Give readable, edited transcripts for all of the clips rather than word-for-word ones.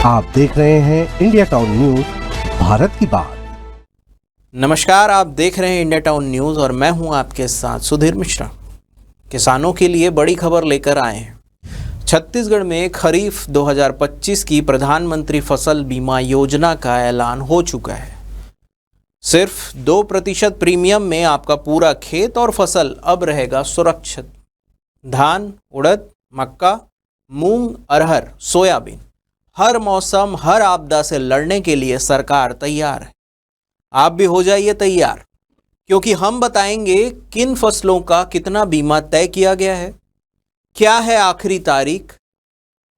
आप देख रहे हैं इंडिया टाउन न्यूज, भारत की बात। नमस्कार, आप देख रहे हैं इंडिया टाउन न्यूज़ और मैं हूं आपके साथ सुधीर मिश्रा। किसानों के लिए बड़ी खबर लेकर आए हैं। छत्तीसगढ़ में खरीफ 2025 की प्रधानमंत्री फसल बीमा योजना का ऐलान हो चुका है। सिर्फ 2% प्रीमियम में आपका पूरा खेत और फसल अब रहेगा सुरक्षित। धान, उड़द, मक्का, मूंग, अरहर, सोयाबीन, हर मौसम, हर आपदा से लड़ने के लिए सरकार तैयार है। आप भी हो जाइए तैयार, क्योंकि हम बताएंगे किन फसलों का कितना बीमा तय किया गया है, क्या है आखिरी तारीख,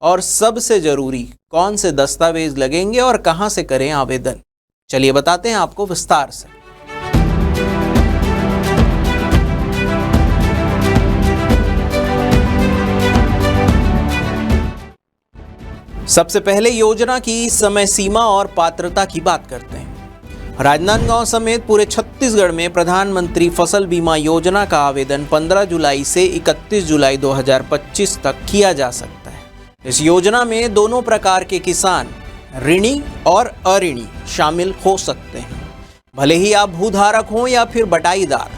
और सबसे जरूरी कौन से दस्तावेज लगेंगे और कहां से करें आवेदन। चलिए बताते हैं आपको विस्तार से। सबसे पहले योजना की समय सीमा और पात्रता की बात करते हैं। राजनांदगांव समेत पूरे छत्तीसगढ़ में प्रधानमंत्री फसल बीमा योजना का आवेदन 15 जुलाई से 31 जुलाई 2025 तक किया जा सकता है। इस योजना में दोनों प्रकार के किसान, ऋणी और अऋणी, शामिल हो सकते हैं। भले ही आप भूधारक हों या फिर बटाईदार,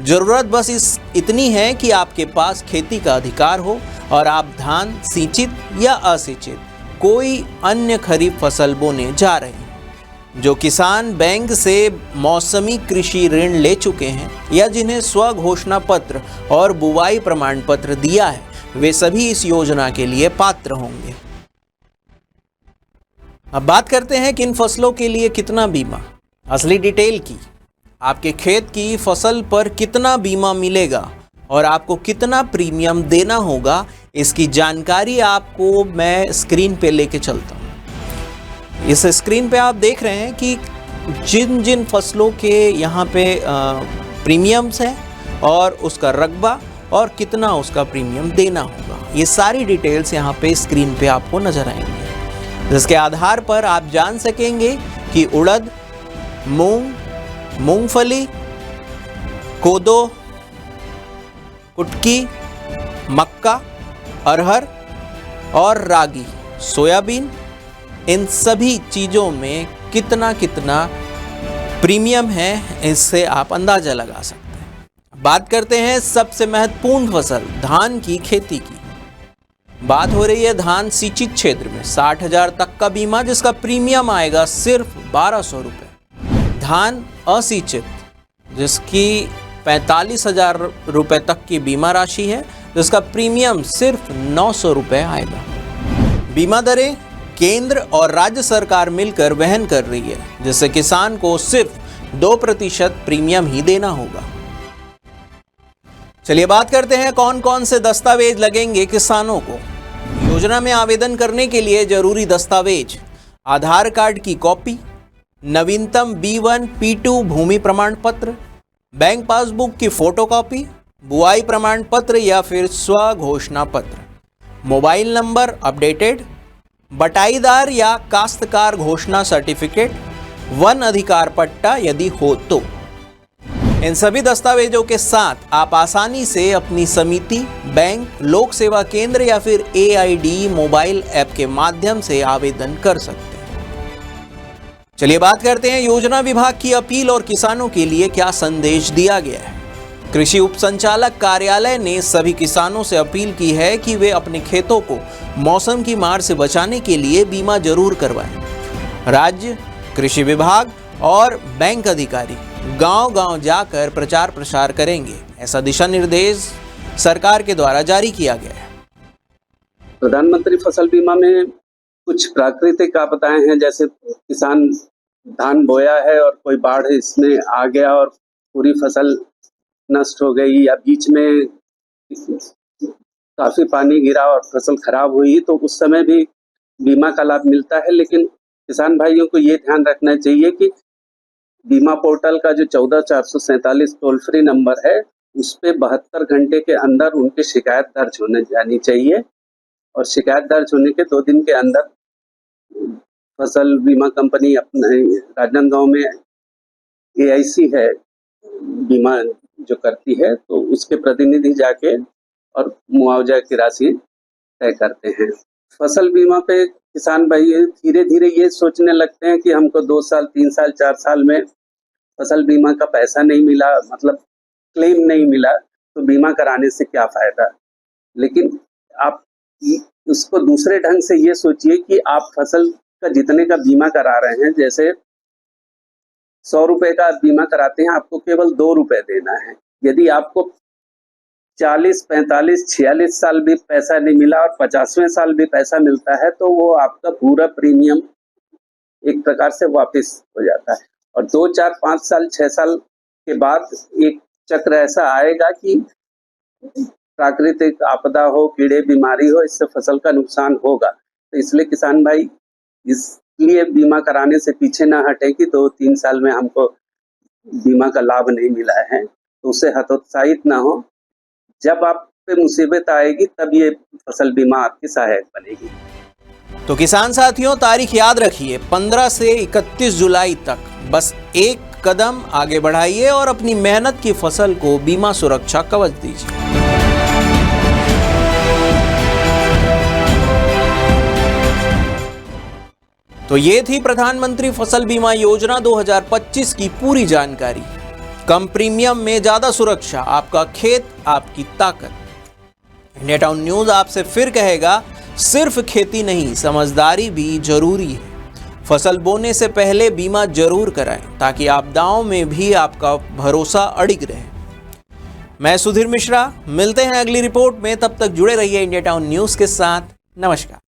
जरूरत बस इतनी है कि आपके पास खेती का अधिकार हो और आप धान, सिंचित या असिंचित कोई अन्य खरीफ फसल बोने जा रहे हैं। जो किसान बैंक से मौसमी कृषि ऋण ले चुके हैं या जिन्हें स्व घोषणा पत्र और बुवाई प्रमाण पत्र दिया है, वे सभी इस योजना के लिए पात्र होंगे। अब बात करते हैं कि इन फसलों के लिए कितना बीमा। असली डिटेल की, आपके खेत की फसल पर कितना बीमा मिलेगा और आपको कितना प्रीमियम देना होगा, इसकी जानकारी आपको मैं स्क्रीन पे लेके चलता हूँ। इस स्क्रीन पे आप देख रहे हैं कि जिन जिन फसलों के यहाँ पे प्रीमियम्स हैं और उसका रकबा और कितना उसका प्रीमियम देना होगा, ये सारी डिटेल्स यहाँ पे स्क्रीन पे आपको नजर आएंगे, जिसके आधार पर आप जान सकेंगे कि उड़द, मूंग, मूंगफली, कोदो, कुटकी, मक्का, अरहर और रागी, सोयाबीन, इन सभी चीज़ों में कितना कितना प्रीमियम है, इससे आप अंदाज़ा लगा सकते हैं। बात करते हैं सबसे महत्वपूर्ण फसल धान की खेती की। बात हो रही है धान सिंचित क्षेत्र में 60,000 तक का बीमा, जिसका प्रीमियम आएगा सिर्फ 1,200 रुपये। धान असिंचित, जिसकी 45,000 रुपये तक की बीमा राशि है, जिसका प्रीमियम सिर्फ 900 रुपये आएगा। बीमा दरें केंद्र और राज्य सरकार मिलकर वहन कर रही है, जिससे किसान को सिर्फ 2% प्रीमियम ही देना होगा। चलिए बात करते हैं कौन कौन से दस्तावेज लगेंगे किसानों को। योजना में आवेदन करने के लिए जरूरी दस्तावेज: आधार कार्ड की कॉपी, नवीनतम B1 P2 भूमि प्रमाण पत्र, बैंक पासबुक की फोटोकॉपी, बुआई प्रमाण पत्र या फिर स्व घोषणा पत्र, मोबाइल नंबर अपडेटेड, बटाईदार या काश्तकार घोषणा सर्टिफिकेट, वन अधिकार पट्टा यदि हो तो। इन सभी दस्तावेजों के साथ आप आसानी से अपनी समिति, बैंक, लोक सेवा केंद्र या फिर AID मोबाइल ऐप के माध्यम से आवेदन कर सकते हैं। चलिए बात करते हैं योजना विभाग की अपील और किसानों के लिए क्या संदेश दिया गया है। कृषि उप संचालक कार्यालय ने सभी किसानों से अपील की है कि वे अपने खेतों को मौसम की मार से बचाने के लिए बीमा जरूर करवाएं। राज्य कृषि विभाग और बैंक अधिकारी गांव-गांव जाकर प्रचार प्रसार करेंगे, ऐसा दिशा निर्देश सरकार के द्वारा जारी किया गया है। प्रधानमंत्री फसल बीमा में कुछ प्राकृतिक आपदाएं हैं, जैसे किसान धान बोया है और कोई बाढ़ इसमें आ गया और पूरी फसल नष्ट हो गई, या बीच में काफी पानी गिरा और फसल खराब हुई, तो उस समय भी बीमा का लाभ मिलता है। लेकिन किसान भाइयों को ये ध्यान रखना चाहिए कि बीमा पोर्टल का जो 14,447 टोल फ्री नंबर है, उस पे 72 घंटे के अंदर उनकी शिकायत दर्ज होने जानी चाहिए, और शिकायत दर्ज होने के 2 दिन के अंदर फसल बीमा कंपनी अपने राजनांदगांव में AIC है बीमा जो करती है, तो उसके प्रतिनिधि जाके और मुआवजा की राशि तय करते हैं। फसल बीमा पे किसान भाई धीरे धीरे ये सोचने लगते हैं कि हमको 2 साल 3 साल 4 साल में फसल बीमा का पैसा नहीं मिला, मतलब क्लेम नहीं मिला, तो बीमा कराने से क्या फायदा। लेकिन आप उसको दूसरे ढंग से ये सोचिए कि आप फसल का जितने का बीमा करा रहे हैं, जैसे 100 रुपए का बीमा कराते हैं, आपको केवल 2 रुपए देना है। यदि आपको 40, 45, 46 साल भी पैसा नहीं मिला और 50वें साल भी पैसा मिलता है, तो वो आपका पूरा प्रीमियम एक प्रकार से वापस हो जाता है। और 2, 4, 5 साल 6 साल के बाद एक चक्र ऐसा आएगा कि प्राकृतिक आपदा हो, कीड़े बीमारी हो, इससे फसल का नुकसान होगा। तो इसलिए किसान भाई इसलिए बीमा कराने से पीछे ना हटे कि 2-3 साल में हमको बीमा का लाभ नहीं मिला है, तो उससे हतोत्साहित ना हो। जब आप पे मुसीबत आएगी तब ये फसल बीमा आपकी सहायक बनेगी। तो किसान साथियों, तारीख याद रखिए, 15 से 31 जुलाई तक बस एक कदम आगे बढ़ाइए और अपनी मेहनत की फसल को बीमा सुरक्षा कवच दीजिए। तो ये थी प्रधानमंत्री फसल बीमा योजना 2025 की पूरी जानकारी। कम प्रीमियम में ज्यादा सुरक्षा, आपका खेत आपकी ताकत। इंडिया टाउन न्यूज आपसे फिर कहेगा, सिर्फ खेती नहीं, समझदारी भी जरूरी है। फसल बोने से पहले बीमा जरूर कराएं, ताकि आपदाओं में भी आपका भरोसा अडिग रहे। मैं सुधीर मिश्रा, मिलते हैं अगली रिपोर्ट में। तब तक जुड़े रहिए इंडिया टाउन न्यूज के साथ। नमस्कार।